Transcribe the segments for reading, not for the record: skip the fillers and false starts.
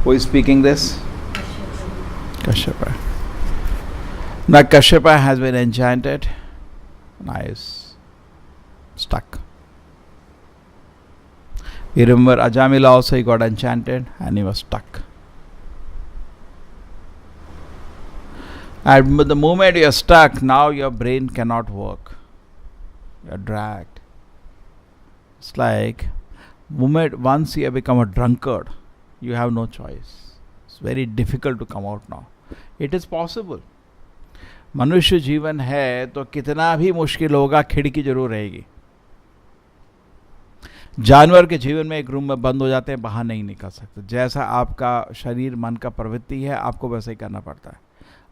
Who is speaking this? Kashyapa. Now Kashyapa has been enchanted. Now he is stuck. You remember Ajamila also, he got enchanted and he was stuck. And the moment you are stuck, now your brain cannot work. You are dragged. It's like once you have become a drunkard, you have no choice. It's very difficult to come out now. It is possible. मनुष्य जीवन है तो कितना भी मुश्किल होगा, खिड़की जरूर रहेगी. जानवर के जीवन में एक रूम में बंद हो जाते हैं, बाहर नहीं निकल सकते. जैसा आपका शरीर मन का प्रवृत्ति है, आपको वैसा ही करना पड़ता है.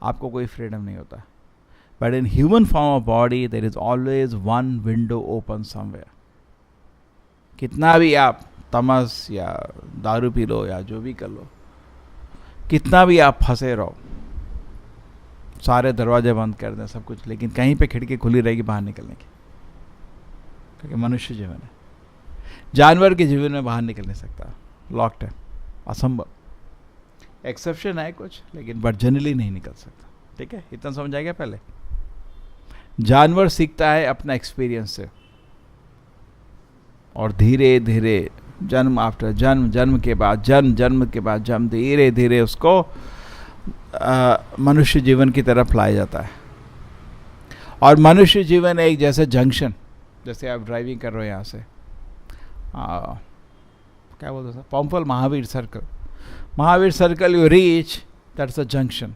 आपको कोई फ्रीडम नहीं होता. But in human form of body there is always one window open somewhere. कितना भी आप तमस या दारू पी लो या जो भी कर लो, कितना भी आप फंसे रहो, सारे दरवाजे बंद कर दें, सब कुछ, लेकिन कहीं पे खिड़की खुली रहेगी बाहर निकलने की. क्योंकि मनुष्य जीवन है. जानवर के जीवन में बाहर निकल नहीं सकता, लॉक्ड है, असंभव. एक्सेप्शन है कुछ, लेकिन बट जनरली नहीं निकल सकता. ठीक है, इतना समझ आएगा. पहले जानवर सीखता है अपना एक्सपीरियंस से, और धीरे धीरे जन्म आफ्टर जन्म, जन्म के बाद जन्म, जन्म के बाद जन्म, धीरे धीरे उसको मनुष्य जीवन की तरफ लाया जाता है. और मनुष्य जीवन एक जैसे जंक्शन, जैसे आप ड्राइविंग कर रहे हो यहाँ से, क्या बोलते हैं, Pumpwell Mahaveer circle. Mahaveer circle you reach, that's a junction.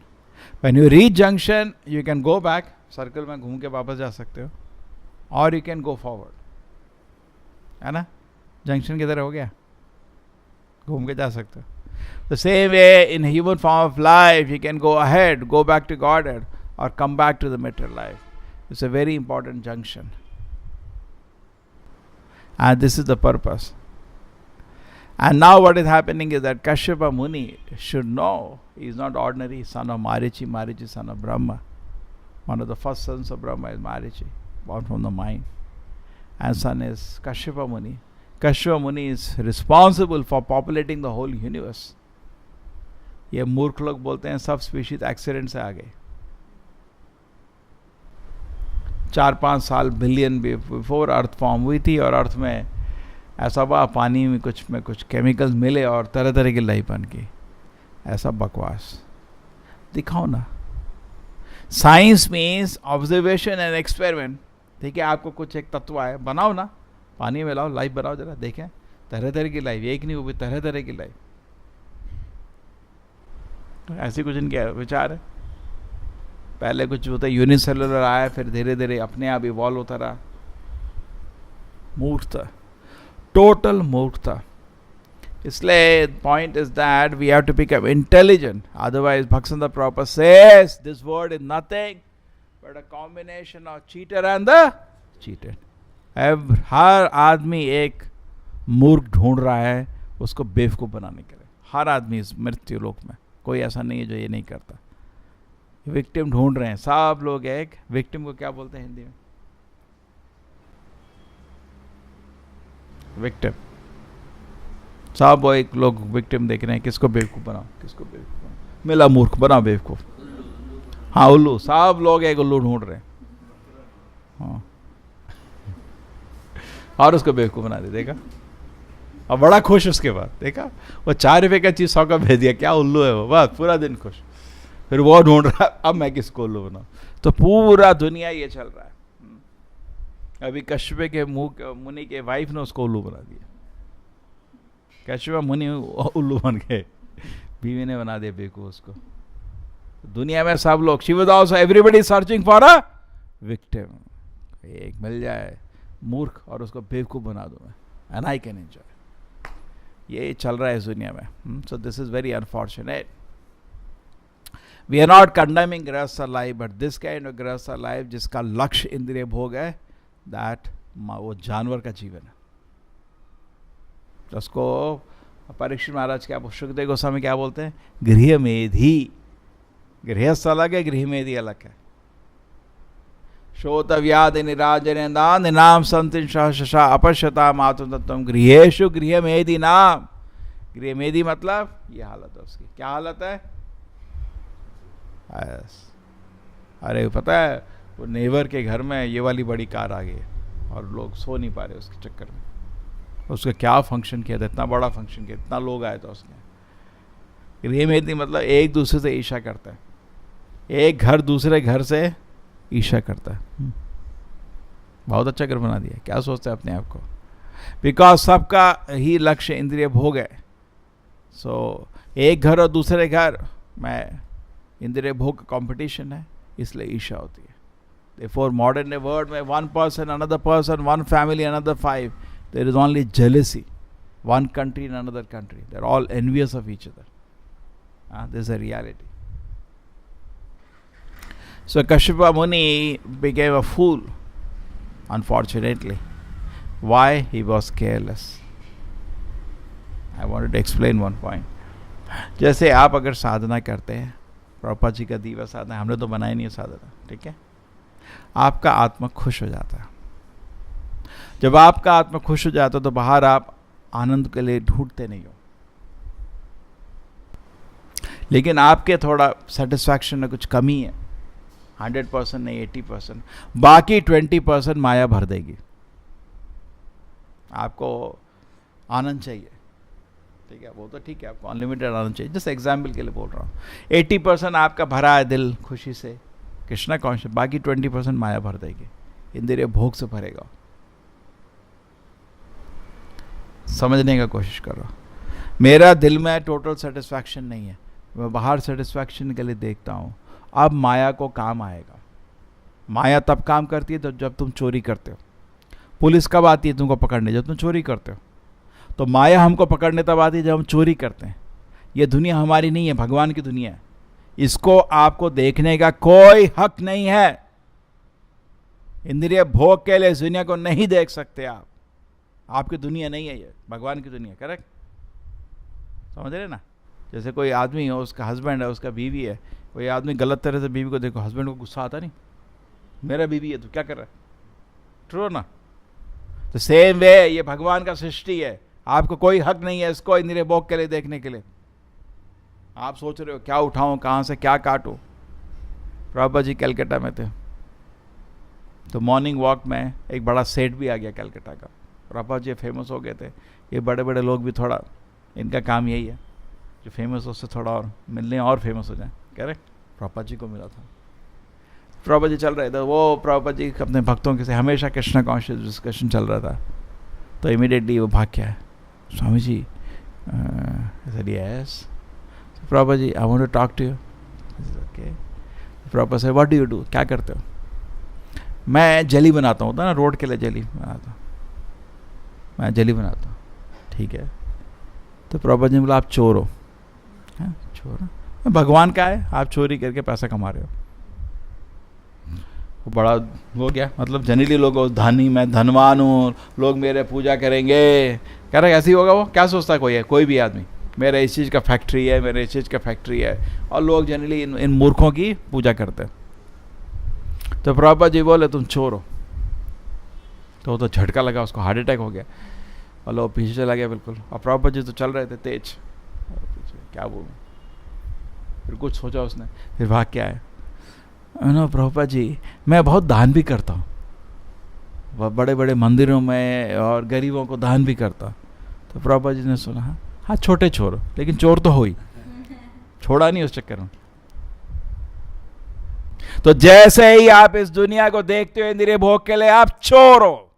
When you reach junction you can go back, circle में घूम के वापस जा सकते हो, और यू कैन गो फॉरवर्ड. है ना, जंक्शन किधर हो गया, घूम के जा सकते हो. The same way in human form of life, you can go ahead, go back to Godhead, or come back to the material life. It's a very important junction. And this is the purpose. And now what is happening is that Kashyapa Muni should know he is not ordinary son of Marichi, Marichi son of Brahma. One of the first sons of Brahma is Marichi, born from the mind. And son is Kashyapa Muni. Kashyapa Muni is responsible for populating the whole universe. ये मूर्ख लोग बोलते हैं सब species accident से आ गए. 4-5 साल billion before अर्थ form हुई थी, और अर्थ में ऐसा हुआ पानी में कुछ केमिकल्स मिले और तरह तरह की लाइफ बन गई. ऐसा बकवास दिखाओ ना. Science means observation and experiment. ठीक है, आपको कुछ एक तत्व है, बनाओ ना, पानी में लाओ, लाइफ बनाओ, जरा देखें तरह तरह की लाइफ. एक नहीं, वो भी तरह तरह की लाइफ. ऐसी कुछ इनके विचार है. पहले कुछ होता है यूनिसेलुलर आया, फिर धीरे धीरे अपने आप इवॉल्व होता रहा. मूर्खता, टोटल मूर्खता. इसलिए point is that we have to become intelligent, otherwise भक्सन proper says this word is nothing but a combination of cheater and the cheated. हर आदमी एक मूर्ख ढूंढ रहा है उसको बेवकूफ बनाने के लिए. हर आदमी इस मृत्यु लोक में कोई ऐसा नहीं है जो ये नहीं करता. विक्टिम ढूंढ रहे हैं सब लोग. एक विक्टिम को क्या बोलते हैं हिंदी में? विक्टिम. सब वो एक लोग विक्टिम देख रहे हैं, किसको बेवकूफ बनाओ, किसको बेवकूफ बनाओ, मिला मूर्ख बनाओ बेवकूफ. हाँ, उल्लू. सब लोग एक उल्लू ढूंढ रहे हैं. हाँ, और उसको बेवकूफ बना दे. देखा, और बड़ा खुश. उसके बाद देखा वो 4 रुपए का चीज 100 का भेज दिया. क्या उल्लू है वो, बस पूरा दिन खुश. फिर वो ढूंढ रहा अब मैं किसको उल्लू बनाऊं। तो पूरा दुनिया ये चल रहा है। अभी कश्यप के मुनि के वाइफ ने उसको उल्लू बना दिया। कश्यप मुनि उल्लू बन गए, बीवी ने बना दिया बेवकूफ उसको। दुनिया में सब लोग, she was also everybody searching for a victim, एक मिल जाए मूर्ख और उसको बेवकूफ बना दूं मैं, एंड आई कैन एंजॉय। ये चल रहा है इस दुनिया में। So this is very unfortunate. We are not condemning grihastha life, but this kind of grihastha life जिसका लक्ष्य इंद्रिय भोग है, दैट वो जानवर का जीवन है। उसको परीक्षित महाराज क्या, सुखदेव गोस्वामी क्या बोलते हैं, गृह मेधी। गृहस्थ अलग है, गृह मेधी अलग है। श्रोतव्यादि निराजनेदान निनाम संतिन सहसा अपश्यता मातु तत्वम गृहेषु गृह मेधी नाम। गृह मेधी मतलब ये हालत है उसकी। क्या हालत है? अरे पता है वो नेबर के घर में ये वाली बड़ी कार आ गई है और लोग सो नहीं पा रहे उसके चक्कर में। उसका क्या फंक्शन किया था, इतना बड़ा फंक्शन किया, इतना लोग आए थे उसने। गृह मेधी मतलब एक दूसरे से ईर्ष्या करता है, एक घर दूसरे घर से ईर्ष्या करता है। बहुत अच्छा घर बना दिया, क्या सोचते हैं अपने आप को? बिकॉज सबका ही लक्ष्य इंद्रिय भोग है। सो एक घर और दूसरे घर में इंद्रिय भोग का कॉम्पिटिशन है, इसलिए ईर्ष्या होती है। Therefore modern world में one person another person, one family another five, there is only jealousy. One country in another country, they are all envious of each other. This is a reality. So Kashyapa Muni became a fool, unfortunately. Why? He was careless. I wanted to explain one point. जैसे आप अगर साधना करते हैं, प्रभुपाद जी का दीवा साधना, हमने तो बनाया नहीं है साधना, ठीक है? आपका आत्मा खुश हो जाता है। जब आपका आत्मा खुश हो जाता है तो बाहर आप आनंद के लिए ढूंढते नहीं हो, लेकिन आपके थोड़ा सेटिस्फैक्शन में कुछ कमी है। 100% नहीं, 80%, बाकी 20% माया भर देगी। आपको आनंद चाहिए, ठीक है, वो तो ठीक है, आपको अनलिमिटेड आनंद चाहिए। जस्ट एग्जाम्पल के लिए बोल रहा हूँ। 80% आपका भरा है दिल खुशी से, कृष्णा कॉन्शियस, बाकी 20% माया भर देगी, इंद्रिय भोग से भरेगा। समझने का कोशिश करो। मेरा दिल में टोटल सेटिस्फैक्शन नहीं है, मैं बाहर सेटिस्फैक्शन के लिए देखता हूँ। अब माया को काम आएगा। माया तब काम करती है तो जब तुम चोरी करते हो। पुलिस कब आती है तुमको पकड़ने? जब तुम चोरी करते हो। तो माया हमको पकड़ने तब आती है जब हम चोरी करते हैं। ये दुनिया हमारी नहीं है, भगवान की दुनिया है। इसको आपको देखने का कोई हक नहीं है। इंद्रिय भोग के लिए इस दुनिया को नहीं देख सकते आप। आपकी दुनिया नहीं है, ये भगवान की दुनिया। करेक्ट? समझ रहे ना? जैसे कोई आदमी हो, उसका हस्बैंड है, उसका बीवी है। कोई आदमी गलत तरह से बीवी को देखो, हस्बैंड को गुस्सा आता नहीं, मेरा बीवी है तो क्या कर रहा है? ट्रू ना? तो सेम वे ये भगवान का सृष्टि है। आपको कोई हक नहीं है इसको इंद्रिय भोग के लिए देखने के लिए। आप सोच रहे हो क्या उठाऊं, कहां से क्या काटूं। प्रभुपाद जी कलकत्ता में थे, तो मॉर्निंग वॉक में एक बड़ा सेट भी आ गया कलकत्ता का। प्रभुपाद जी फेमस हो गए थे। ये बड़े बड़े लोग भी थोड़ा, इनका काम यही है, जो फेमस हो उससे थोड़ा और मिलने और फेमस हो जाए। करेक्ट? प्रभुपाद जी को मिला था। प्रभुपाद जी चल रहे थे, वो प्रभुपाद जी अपने भक्तों के से हमेशा कृष्णा कॉन्शियस डिस्कशन चल रहा था। तो इमीडिएटली वो भाग के आए, Swami ji yes Prabhupada ji, I want to talk to you. Okay. Prabhupada से व्हाट डू यू डू? क्या करते हो? मैं जेली बनाता हूँ, ना रोड के लिए जेली बनाता हूँ, मैं जेली बनाता हूँ। ठीक है। तो प्रभुपाद जी ने बोला आप चोर हो। हाँ चोर? भगवान का है, आप चोरी करके पैसा कमा रहे हो। वो बड़ा हो गया, मतलब जनरली लोग धनी, मैं धनवान हूँ, लोग मेरे पूजा करेंगे। कह रहे ऐसे ही होगा? वो क्या सोचता है? कोई भी आदमी, मेरा इस चीज़ का फैक्ट्री है, मेरे इस चीज़ का फैक्ट्री है। और लोग जनरली इन मूर्खों की पूजा करते हैं। तो प्रभुपाद जी बोले तुम चोर हो। तो वो तो झटका लगा, उसको हार्ट अटैक हो गया और लोग पीछे चला गया बिल्कुल। और प्रभुपाद जी तो चल रहे थे तेज, क्या बोलूँ। फिर कुछ सोचा उसने, फिर भाग के आए। नो प्रभुपाद जी, मैं बहुत दान भी करता हूँ, वह बड़े बड़े मंदिरों में और गरीबों को दान भी करता। तो प्रभुपाद जी ने सुना, हाँ छोटे चोर, लेकिन चोर तो हो ही, छोड़ा नहीं उस चक्कर में। तो जैसे ही आप इस दुनिया को देखते हो इंद्रिय भोग के लिए, आप चोर हो।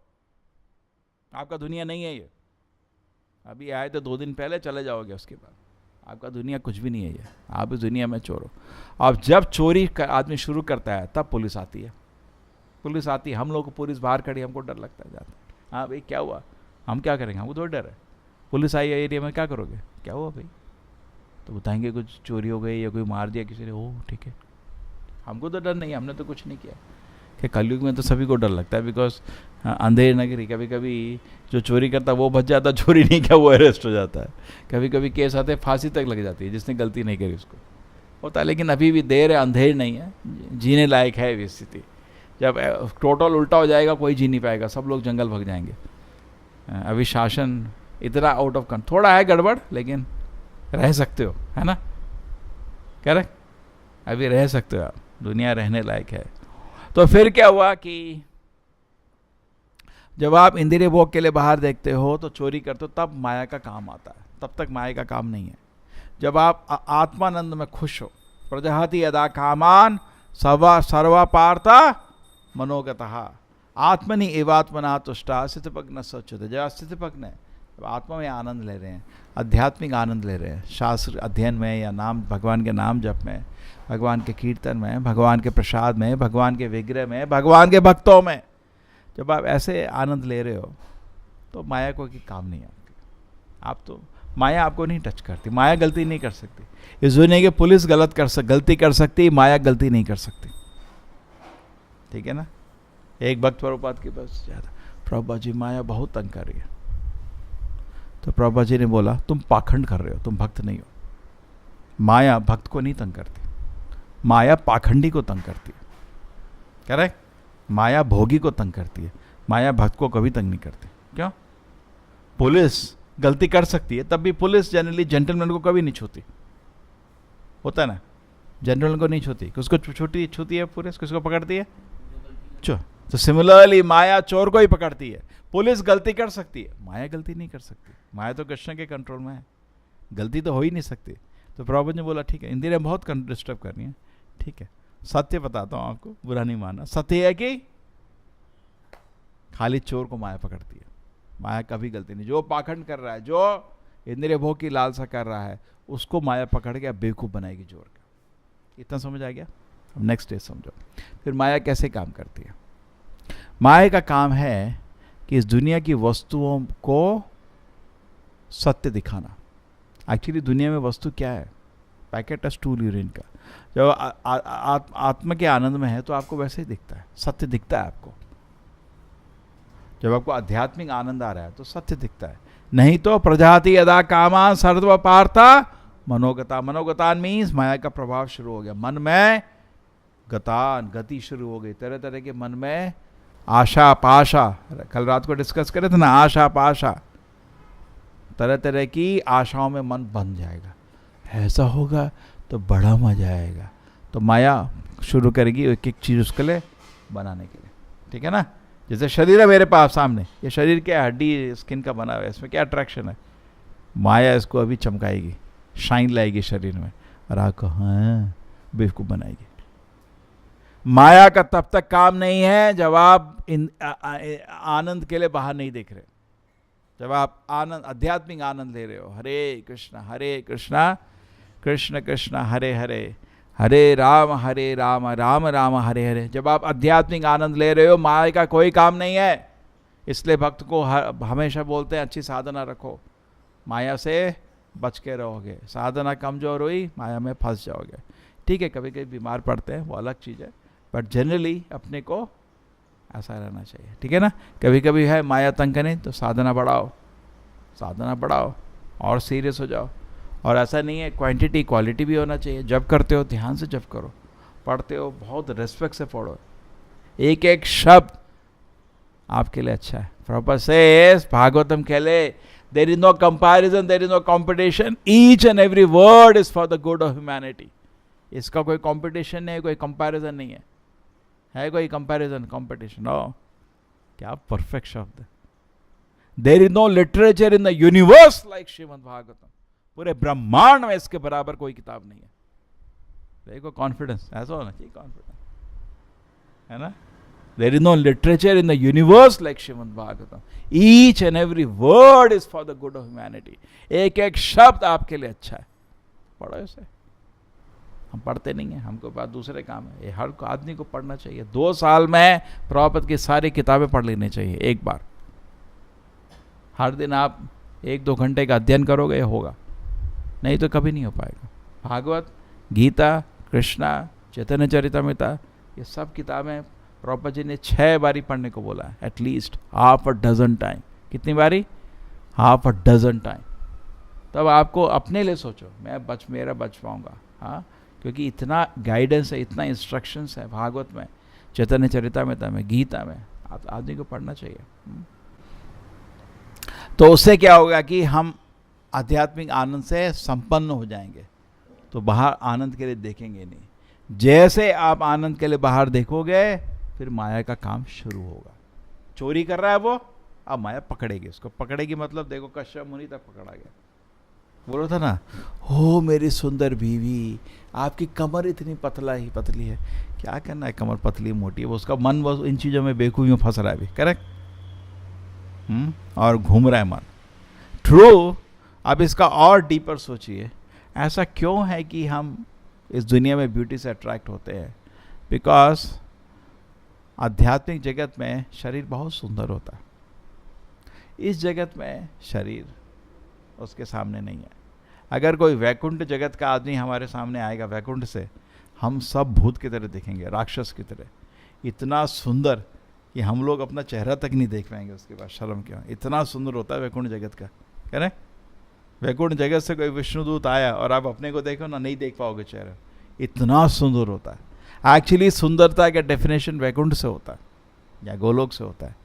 आपका दुनिया नहीं है ये। अभी आए तो 2 दिन पहले चले जाओगे, उसके बाद आपका दुनिया कुछ भी नहीं है ये। आप इस दुनिया में चोर हो। अब जब चोरी आदमी शुरू करता है तब पुलिस आती है। पुलिस आती है, हम लोग को पुलिस बाहर खड़ी, हमको डर लगता है जाता है। हाँ भाई क्या हुआ, हम क्या करेंगे, हमको थोड़ा डर है। पुलिस आई है एरिया में, क्या करोगे, क्या हुआ भाई, तो बताएंगे कुछ चोरी हो गई या कोई मार दिया किसी ने। ओह ठीक है, हमको तो डर नहीं है, हमने तो कुछ नहीं किया। कि कलयुग में तो सभी को डर लगता है, बिकॉज अंधेर नगरी, कभी कभी जो चोरी करता है वो बच जाता है, चोरी नहीं किया वो अरेस्ट हो जाता है। कभी कभी केस आते हैं, फांसी तक लग जाती है जिसने गलती नहीं करी उसको, होता है। लेकिन अभी भी देर है, अंधेर नहीं है, जीने लायक है ये स्थिति। जब टोटल उल्टा हो जाएगा कोई जी नहीं पाएगा, सब लोग जंगल भाग जाएंगे। अभी शासन इतना आउट ऑफ कंट्रोल, थोड़ा है गड़बड़, लेकिन रह सकते हो, है ना, करेक्ट, अभी रह सकते हो आप, दुनिया रहने लायक है। तो फिर क्या हुआ कि जब आप इंद्रिय भोग के लिए बाहर देखते हो तो चोरी करते हो, तब माया का काम आता है, तब तक माया का काम नहीं है। जब आप आत्मानंद में खुश हो, प्रजहति यदा कामान सर्वापार्था मनोगतः आत्मनि एवात्मना तुष्टा स्थितिपग्न सच्युत। जब स्थितिपग्न है, जब आत्मा में आनंद ले रहे हैं, आध्यात्मिक आनंद ले रहे हैं, शास्त्र अध्ययन में या नाम भगवान के नाम जप में, भगवान के कीर्तन में, भगवान के प्रसाद में, भगवान के विग्रह में, भगवान के भक्तों में, जब आप ऐसे आनंद ले रहे हो तो माया को की काम नहीं आती। आप तो माया आपको नहीं टच करती, माया गलती नहीं कर सकती। इस दुनिया की पुलिस गलती कर सकती, माया गलती नहीं कर सकती, ठीक है ना। एक भक्त प्रभुपाद के पास जाता, प्रभुपाद जी माया बहुत तंग कर रही है। तो प्रभुपाद जी ने बोला, तुम पाखंड कर रहे हो, तुम भक्त नहीं हो। माया भक्त को नहीं तंग करती, माया पाखंडी को तंग करती है, करेक्ट। माया भोगी को तंग करती है, माया भक्त को कभी तंग नहीं करती। क्यों? पुलिस गलती कर सकती है, तब भी पुलिस जनरली जेंटलमैन को कभी नहीं छूती, होता है ना, जेंटलमैन को नहीं छूती, किसको छूती है पुलिस, किसको पकड़ती है, चोर। तो सिमिलरली माया चोर को ही पकड़ती है। पुलिस गलती कर सकती है, माया गलती नहीं कर सकती। माया तो कृष्ण के कंट्रोल में है, गलती तो हो ही नहीं सकती। तो प्रभुपाद ने बोला ठीक है, इंद्रियां बहुत डिस्टर्ब करनी है, ठीक है, सत्य बताता हूं आपको, बुरा नहीं मानना। सत्य है कि खाली चोर को माया पकड़ती है, माया कभी गलती नहीं। जो पाखंड कर रहा है, जो इंद्रिय भोग की लालसा कर रहा है, उसको माया पकड़ के बेवकूफ़ बनाएगी चोर का। इतना समझ आ गया? अब नेक्स्ट स्टेज समझो। फिर माया कैसे काम करती है। माया का काम है कि इस दुनिया की वस्तुओं को सत्य दिखाना। एक्चुअली दुनिया में वस्तु क्या है? पैकेट है स्टूल यूरिन का। जब आत्मा के आनंद में है तो आपको वैसे ही दिखता है, सत्य दिखता है आपको। जब आपको आध्यात्मिक आनंद आ रहा है तो सत्य दिखता है, नहीं तो प्रजाति यदा कामान सर्व पार्था मनोगता। मनोगतान मीन्स माया का प्रभाव शुरू हो गया, मन में गति शुरू हो गई। तरह तरह के मन में आशा पाशा, कल रात को डिस्कस करे थे ना, आशा पाशा, तरह तरह की आशाओं में मन बन जाएगा। ऐसा होगा तो बड़ा मजा आएगा, तो माया शुरू करेगी एक एक चीज़ उसके लिए बनाने के लिए, ठीक है ना। जैसे शरीर है मेरे पास सामने, ये शरीर क्या हड्डी स्किन का बना हुआ है, इसमें क्या अट्रैक्शन है? माया इसको अभी चमकाएगी, शाइन लाएगी शरीर में, और आपको हाँ बेवकूफ़ बनाएगी। माया का तब तक काम नहीं है जब आप आनंद के लिए बाहर नहीं देख रहे, जब आप आनंद आध्यात्मिक आनंद ले रहे हो। हरे कृष्णा कृष्ण कृष्ण हरे हरे, हरे राम राम राम हरे हरे। जब आप आध्यात्मिक आनंद ले रहे हो, माया का कोई काम नहीं है। इसलिए भक्त को हमेशा बोलते हैं अच्छी साधना रखो, माया से बच के रहोगे। साधना कमजोर हुई, माया में फंस जाओगे। ठीक है, कभी कभी बीमार पड़ते हैं, वो अलग चीज़ है, बट जनरली अपने को ऐसा रहना चाहिए, ठीक है ना। कभी कभी है माया तंग करें तो साधना बढ़ाओ और सीरियस हो जाओ। और ऐसा नहीं है, क्वांटिटी क्वालिटी भी होना चाहिए। जब करते हो ध्यान से जब करो, पढ़ते हो बहुत रिस्पेक्ट से पढ़ो, एक एक शब्द आपके लिए अच्छा है। प्रॉपर से भागवतम खेले, there is no comparison, there is no competition, each and every word is for the good of humanity. इसका कोई कंपटीशन नहीं है, कोई कंपैरिजन नहीं है कोई कंपैरिजन कंपटीशन? नो, क्या परफेक्ट शब्द है। There is no literature in the universe like Shrimad Bhagavatam. पूरे ब्रह्मांड में इसके बराबर कोई किताब नहीं है। देखो कॉन्फिडेंस, ऐसा होना चाहिए कॉन्फिडेंस। है ना? There is no literature in the universe like Srimad Bhagavatam. Each and every word is for the good of humanity. एक एक शब्द आपके लिए अच्छा है, पढ़ो इसे। हम पढ़ते नहीं हैं, हमको पास दूसरे काम है। ये हर आदमी को पढ़ना चाहिए। 2 साल में प्रभुपाद की सारी किताबें पढ़ लेनी चाहिए एक बार। हर दिन आप 1-2 घंटे का अध्ययन करोगे, ये होगा, नहीं तो कभी नहीं हो पाएगा। भागवत, गीता, कृष्णा, चैतन्य चरितमृता, ये सब किताबें प्रभुपाद जी ने 6 बारी पढ़ने को बोला है, एटलीस्ट ½ डज़न टाइम। कितनी बारी? ½ डज़न टाइम। तब आपको अपने लिए सोचो, मेरा बच पाऊंगा। हाँ, क्योंकि इतना गाइडेंस है, इतना इंस्ट्रक्शंस है भागवत में, चैतन्य चरितमृता में, गीता में, आप आदमी को पढ़ना चाहिए। तो उससे क्या होगा कि हम आध्यात्मिक आनंद से संपन्न हो जाएंगे, तो बाहर आनंद के लिए देखेंगे नहीं। जैसे आप आनंद के लिए बाहर देखोगे, फिर माया का काम शुरू होगा। चोरी कर रहा है वो, अब माया पकड़ेगी उसको। पकड़ेगी मतलब देखो, कश्यप मुनि तक पकड़ा गया। बोलो था ना, हो मेरी सुंदर बीवी, आपकी कमर इतनी पतली है, क्या करना है, कमर पतली मोटी है, वो उसका मन बस इन चीज़ों में बेवकूफ़ी में फंस रहा है अभी। करेक्ट? और घूम रहा है मन। ट्रू। अब इसका और डीपर सोचिए, ऐसा क्यों है कि हम इस दुनिया में ब्यूटी से अट्रैक्ट होते हैं? बिकॉज आध्यात्मिक जगत में शरीर बहुत सुंदर होता है। इस जगत में शरीर उसके सामने नहीं है। अगर कोई वैकुंठ जगत का आदमी हमारे सामने आएगा वैकुंठ से, हम सब भूत की तरह दिखेंगे, राक्षस की तरह, इतना सुंदर कि हम लोग अपना चेहरा तक नहीं देख पाएंगे उसके बाद। शर्म क्यों? इतना सुंदर होता है वैकुंठ जगत का। कह रहे वैकुंठ जगत से कोई विष्णुदूत आया और आप अपने को देखो ना, नहीं देख पाओगे चेहरा, इतना सुंदर होता है। एक्चुअली सुंदरता का डेफिनेशन वैकुंठ से होता है या गोलोक से होता है।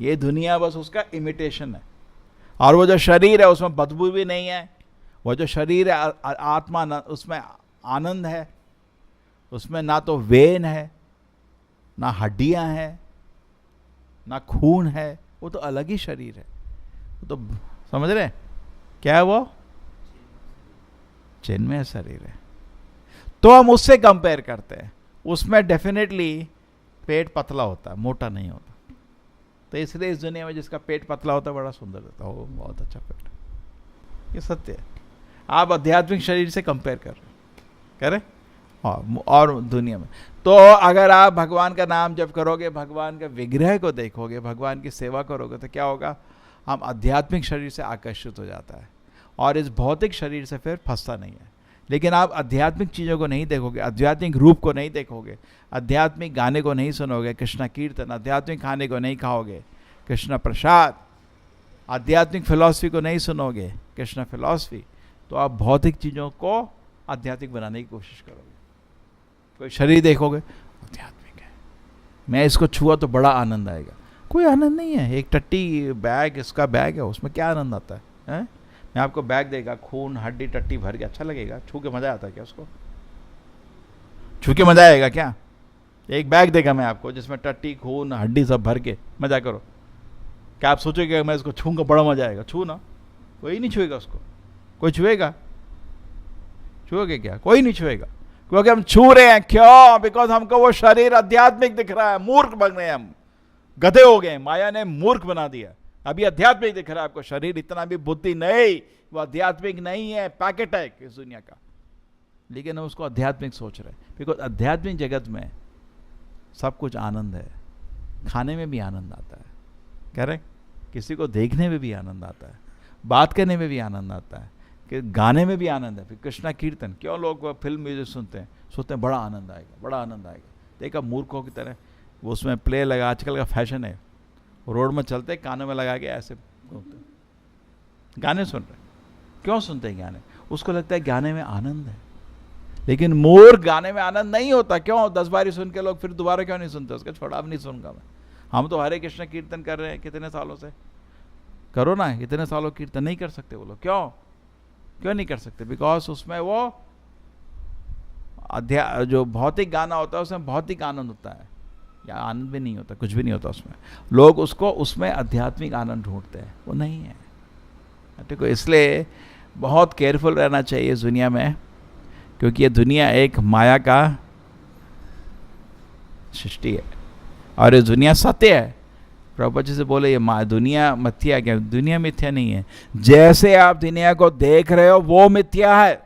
ये दुनिया बस उसका इमिटेशन है। और वो जो शरीर है उसमें बदबू भी नहीं है, वो जो शरीर है आत्मा, उसमें आनंद है, उसमें ना तो वेन है, ना हड्डियां हैं, ना खून है, वो तो अलग ही शरीर है। वो तो समझ रहे क्या है? वो चिन्मय शरीर है। तो हम उससे कंपेयर करते हैं, उसमें डेफिनेटली पेट पतला होता है, मोटा नहीं होता। तो इसलिए इस दुनिया में जिसका पेट पतला होता है बड़ा सुंदर होता है, वो बहुत अच्छा पेट। ये सत्य है। आप आध्यात्मिक शरीर से कंपेयर कर रहे और दुनिया में। तो अगर आप भगवान का नाम जप करोगे, भगवान का विग्रह को देखोगे, भगवान की सेवा करोगे, तो क्या होगा? हम आध्यात्मिक शरीर से आकर्षित हो जाता है और इस भौतिक शरीर से फिर फंसता नहीं है। लेकिन आप आध्यात्मिक चीज़ों को नहीं देखोगे, आध्यात्मिक रूप को नहीं देखोगे, आध्यात्मिक गाने को नहीं सुनोगे, कृष्णा कीर्तन, आध्यात्मिक खाने को नहीं खाओगे, कृष्णा प्रसाद, आध्यात्मिक फिलॉसफी को नहीं सुनोगे, कृष्णा फिलॉसफी, तो आप भौतिक चीज़ों को आध्यात्मिक बनाने की कोशिश करोगे। कोई शरीर देखोगे, आध्यात्मिक है, मैं इसको छुआ तो बड़ा आनंद आएगा। कोई आनंद नहीं है। एक टट्टी बैग, इसका बैग है, उसमें क्या आनंद आता है? मैं आपको बैग देगा, खून हड्डी टट्टी भर के, अच्छा लगेगा? छू के मजा आता है क्या? उसको छू के मजा आएगा क्या? एक बैग देगा मैं आपको जिसमें टट्टी खून हड्डी सब भर के, मजा करो। क्या आप सोचोगे मैं इसको छूंगा बड़ा मजा आएगा? छू ना, कोई नहीं छुएगा उसको। कोई छुएगा? छुओगे क्या? कोई नहीं छुएगा। क्योंकि हम छू रहे हैं। क्यों? बिकॉज हमको वो शरीर आध्यात्मिक दिख रहा है। मूर्ख बन रहे हैं हम, गधे हो गए, माया ने मूर्ख बना दिया। अभी आध्यात्मिक दिख रहा है आपको शरीर, इतना भी बुद्धि नहीं, वो आध्यात्मिक नहीं है, पैकेट है इस दुनिया का। लेकिन हम उसको आध्यात्मिक सोच रहे हैं। बिकॉज आध्यात्मिक जगत में सब कुछ आनंद है। खाने में भी आनंद आता है, कह रहे, किसी को देखने में भी आनंद आता है, बात करने में भी आनंद आता है, कि गाने में भी आनंद है। फिर कृष्णा कीर्तन, क्यों लोग फिल्म म्यूजिक सुनते हैं? सोचते हैं बड़ा आनंद आएगा, बड़ा आनंद आएगा। देखा मूर्खों की तरह वो उसमें प्ले लगा, आजकल का फैशन है, रोड में चलते कानों में लगा के ऐसे घूमते, गाने सुन रहे। क्यों सुनते हैं गाने? उसको लगता है गाने में आनंद है। लेकिन मूर्ख, गाने में आनंद नहीं होता। क्यों? 10 बारी सुन के लोग फिर दोबारा क्यों नहीं सुनते? उसका छोड़ा, अब नहीं सुनूंगा मैं। हम तो हरे कृष्ण कीर्तन कर रहे हैं कितने सालों से। करो ना, इतने सालों कीर्तन नहीं कर सकते वो लोग। क्यों नहीं कर सकते? बिकॉज उसमें वो जो भौतिक गाना होता है उसमें भौतिक आनंद होता है, या आनंद भी नहीं होता, कुछ भी नहीं होता उसमें। लोग उसमें आध्यात्मिक आनंद ढूंढते हैं, वो नहीं है। ठीक है, इसलिए बहुत केयरफुल रहना चाहिए इस दुनिया में, क्योंकि ये दुनिया एक माया का सृष्टि है। और ये दुनिया सत्य है। प्रभुपाद जी से बोले ये दुनिया मिथ्या क्या? दुनिया मिथ्या नहीं है, जैसे आप दुनिया को देख रहे हो वो मिथ्या है।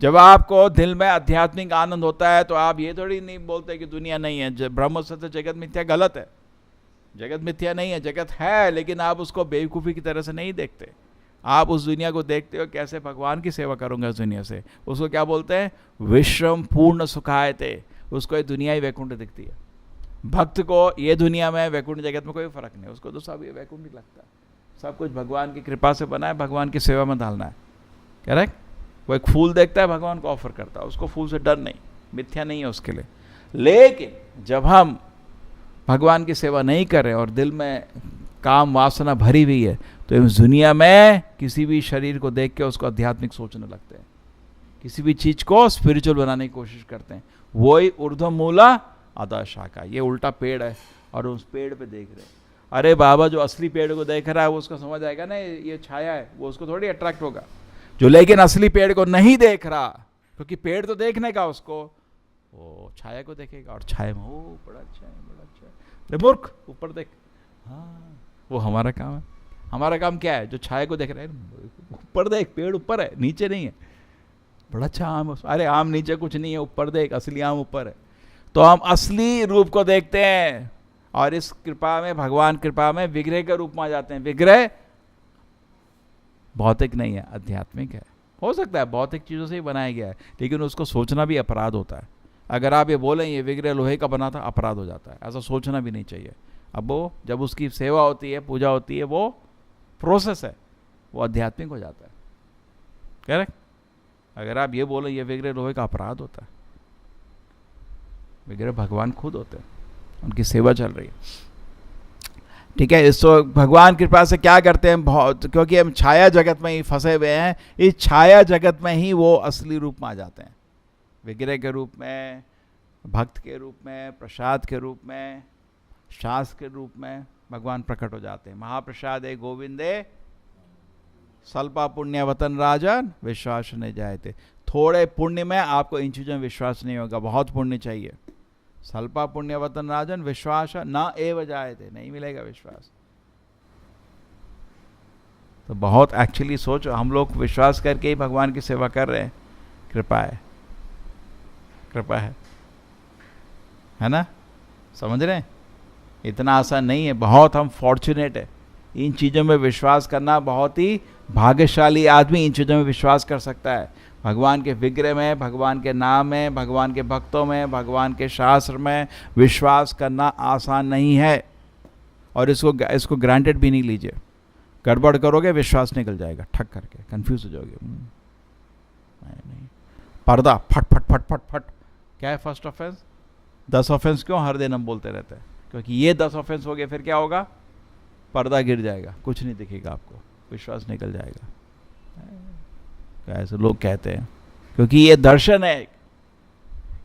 जब आपको दिल में आध्यात्मिक आनंद होता है तो आप ये थोड़ी नहीं बोलते कि दुनिया नहीं है, ब्रह्म सत्य जगत मिथ्या, गलत है। जगत मिथ्या नहीं है, जगत है, लेकिन आप उसको बेवकूफ़ी की तरह से नहीं देखते। आप उस दुनिया को देखते हो कैसे भगवान की सेवा करूंगा उस दुनिया से। उसको क्या बोलते हैं? विश्रम पूर्ण सुखायते। उसको ये दुनिया ही वैकुंठ दिखती है। भक्त को ये दुनिया में वैकुंठ जगत में कोई फर्क नहीं, उसको तो सब ये वैकुंठ ही लगता है। सब कुछ भगवान की कृपा से बना है, भगवान की सेवा में डालना है। करेक्ट? वो एक फूल देखता है, भगवान को ऑफर करता है, उसको फूल से डर नहीं, मिथ्या नहीं है उसके लिए। लेकिन जब हम भगवान की सेवा नहीं कर रहे और दिल में काम वासना भरी हुई है तो इस दुनिया में किसी भी शरीर को देख के उसको आध्यात्मिक सोचने लगते हैं, किसी भी चीज को स्पिरिचुअल बनाने की कोशिश करते हैं। वही ऊर्ध्व मूला अधः शाखा, ये उल्टा पेड़ है और उस पेड़ पे देख रहे हैं। अरे बाबा, जो असली पेड़ को देख रहा है वो उसको समझ आएगा ना ये छाया है, वो उसको थोड़ी अट्रैक्ट होगा। जो लेकिन असली पेड़ को नहीं देख रहा, क्योंकि पेड़ तो देखने का उसको, वो छाया को देखेगा और छाया में ओ बड़ा अच्छा है, बड़ा अच्छा है। अरे मूर्ख, ऊपर देख। हाँ, वो हमारा काम है। हमारा काम क्या है? जो छाया को देख रहे हैं, ऊपर देख, पेड़ ऊपर है, नीचे नहीं है। बड़ा अच्छा आम है। अरे आम नीचे कुछ नहीं है, ऊपर देख, असली आम ऊपर है। तो हम असली रूप को देखते हैं और इस कृपा में, भगवान कृपा में विग्रह के रूप में आ जाते हैं। विग्रह भौतिक नहीं है, आध्यात्मिक है। हो सकता है भौतिक चीज़ों से ही बनाया गया है, लेकिन उसको सोचना भी अपराध होता है। अगर आप ये बोलें ये विग्रह लोहे का बना था, अपराध हो जाता है। ऐसा सोचना भी नहीं चाहिए। अब वो जब उसकी सेवा होती है, पूजा होती है, वो प्रोसेस है, वो आध्यात्मिक हो जाता है। करेक्ट? अगर आप ये बोलें ये विग्रह लोहे का, अपराध होता है। विग्रह भगवान खुद होते हैं, उनकी सेवा चल रही है। ठीक है? इसको भगवान कृपा से क्या करते हैं, बहुत, क्योंकि हम छाया जगत में ही फंसे हुए हैं, इस छाया जगत में ही वो असली रूप में आ जाते हैं। विग्रह के रूप में, भक्त के रूप में, प्रसाद के रूप में, शास्त्र के रूप में भगवान प्रकट हो जाते हैं। महाप्रसादे गोविंदे स्वल्पा पुण्यवतन राजन विश्वास न जायते। थोड़े पुण्य में आपको इन चीज़ों में विश्वास नहीं होगा, बहुत पुण्य चाहिए। स्वल्पा पुण्यवतन राजन विश्वास न एव जायते, नहीं मिलेगा विश्वास। तो बहुत एक्चुअली सोचो, हम लोग विश्वास करके ही भगवान की सेवा कर रहे हैं। कृपा है, कृपा है ना? समझ रहे हैं? इतना आसान नहीं है, बहुत हम फॉर्चुनेट है। इन चीज़ों में विश्वास करना, बहुत ही भाग्यशाली आदमी इन चीज़ों में विश्वास कर सकता है। भगवान के विग्रह में, भगवान के नाम में, भगवान के भक्तों में, भगवान के शास्त्र में विश्वास करना आसान नहीं है। और इसको ग्रांटेड भी नहीं लीजिए। गड़बड़ करोगे विश्वास निकल जाएगा, ठक करके कंफ्यूज हो जाओगे। नहीं, पर्दा फट फट फट फट फट। क्या है फर्स्ट ऑफेंस? 10 ऑफेंस क्यों हर दिन हम बोलते रहते हैं? क्योंकि ये 10 ऑफेंस हो गए, फिर क्या होगा? पर्दा गिर जाएगा, कुछ नहीं दिखेगा आपको, विश्वास निकल जाएगा। ऐसे लोग कहते हैं, क्योंकि ये दर्शन है।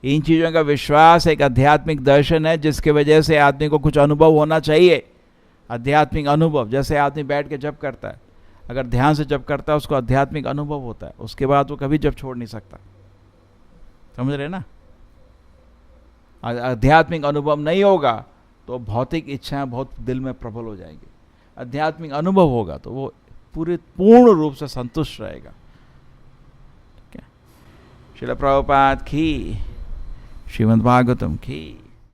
इन चीज़ों का विश्वास एक आध्यात्मिक दर्शन है, जिसके वजह से आदमी को कुछ अनुभव होना चाहिए। आध्यात्मिक अनुभव, जैसे आदमी बैठ के जप करता है, अगर ध्यान से जप करता है उसको आध्यात्मिक अनुभव होता है, उसके बाद वो कभी जप छोड़ नहीं सकता। समझ रहे ना? आध्यात्मिक अनुभव नहीं होगा तो भौतिक इच्छाएं बहुत दिल में प्रबल हो जाएंगी। आध्यात्मिक अनुभव होगा तो वो पूर्ण रूप से संतुष्ट रहेगा। ठीक है? श्रील प्रभुपाद की, श्रीमद् भागवतम की।